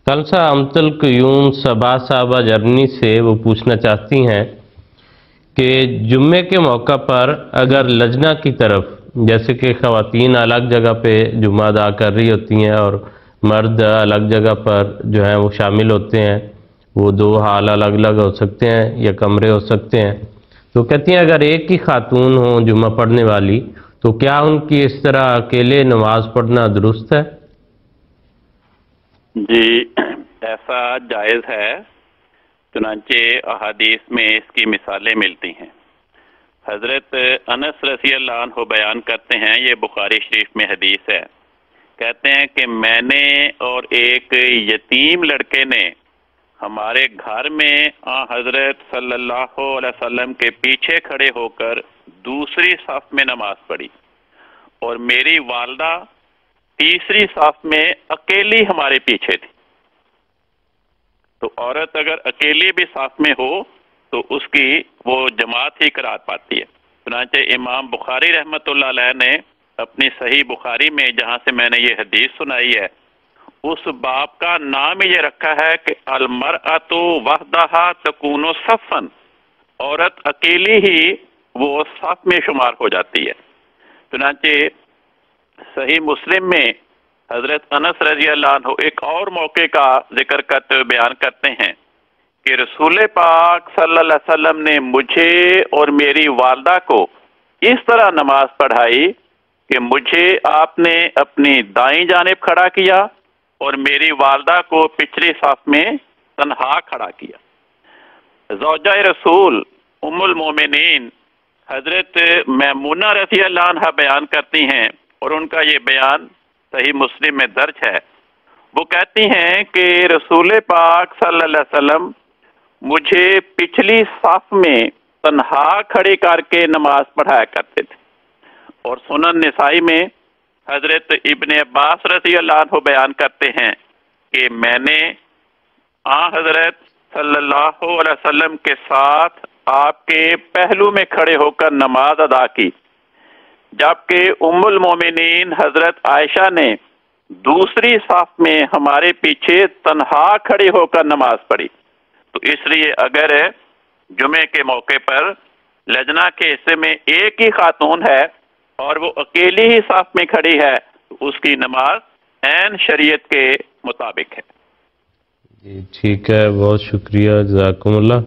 خالصہ امثل قیوم صبا صاحبہ جرمنی سے وہ پوچھنا چاہتی ہیں کہ جمعے کے موقع پر اگر لجنہ کی طرف جیسے کہ خواتین الگ جگہ پہ جمعہ ادا کر رہی ہوتی ہیں اور مرد الگ جگہ پر جو ہیں وہ شامل ہوتے ہیں، وہ دو حال الگ الگ ہو سکتے ہیں یا کمرے ہو سکتے ہیں، تو کہتی ہیں اگر ایک ہی خاتون ہوں جمعہ پڑھنے والی تو کیا ان کی اس طرح اکیلے نماز پڑھنا درست ہے؟ جی، ایسا جائز ہے۔ چنانچہ احادیث میں اس کی مثالیں ملتی ہیں۔ حضرت انس رضی اللہ عنہ بیان کرتے ہیں، یہ بخاری شریف میں حدیث ہے، کہتے ہیں کہ میں نے اور ایک یتیم لڑکے نے ہمارے گھر میں حضرت صلی اللہ علیہ وسلم کے پیچھے کھڑے ہو کر دوسری صف میں نماز پڑھی، اور میری والدہ تیسری صف میں اکیلی ہمارے پیچھے تھی۔ تو عورت اگر اکیلی بھی صف میں ہو تو اس کی وہ جماعت ہی قرار پاتی ہے۔ چنانچہ امام بخاری رحمۃ اللہ علیہ نے اپنی صحیح بخاری میں، جہاں سے میں نے یہ حدیث سنائی ہے، اس باب کا نام یہ رکھا ہے کہ المرأۃ وحدہا تکون صفن، عورت اکیلی ہی وہ صف میں شمار ہو جاتی ہے۔ چنانچہ صحیح مسلم میں حضرت انس رضی اللہ عنہ ایک اور موقع کا ذکر کرتے ہوئے بیان کرتے ہیں کہ رسول پاک صلی اللہ علیہ وسلم نے مجھے اور میری والدہ کو اس طرح نماز پڑھائی کہ مجھے آپ نے اپنی دائیں جانب کھڑا کیا اور میری والدہ کو پچھلی صف میں تنہا کھڑا کیا۔ زوجہ رسول ام المومنین حضرت میمونہ رضی اللہ عنہ بیان کرتی ہیں، اور ان کا یہ بیان صحیح مسلم میں درج ہے۔ وہ کہتی ہیں کہ رسول پاک صلی اللہ علیہ وسلم مجھے پچھلی صف میں تنہا کھڑے کر کے نماز پڑھایا کرتے تھے۔ اور سنن نسائی میں حضرت ابن عباس رضی اللہ عنہ بیان کرتے ہیں کہ میں نے حضرت صلی اللہ علیہ وسلم کے ساتھ آپ کے پہلو میں کھڑے ہو کر نماز ادا کی، جبکہ ام المومنین حضرت عائشہ نے دوسری صف میں ہمارے پیچھے تنہا کھڑے ہو کر نماز پڑھی۔ تو اس لیے اگر جمعے کے موقع پر لجنہ کے حصے میں ایک ہی خاتون ہے اور وہ اکیلی ہی صف میں کھڑی ہے تو اس کی نماز عین شریعت کے مطابق ہے۔ جی ٹھیک ہے، بہت شکریہ، جزاکم اللہ۔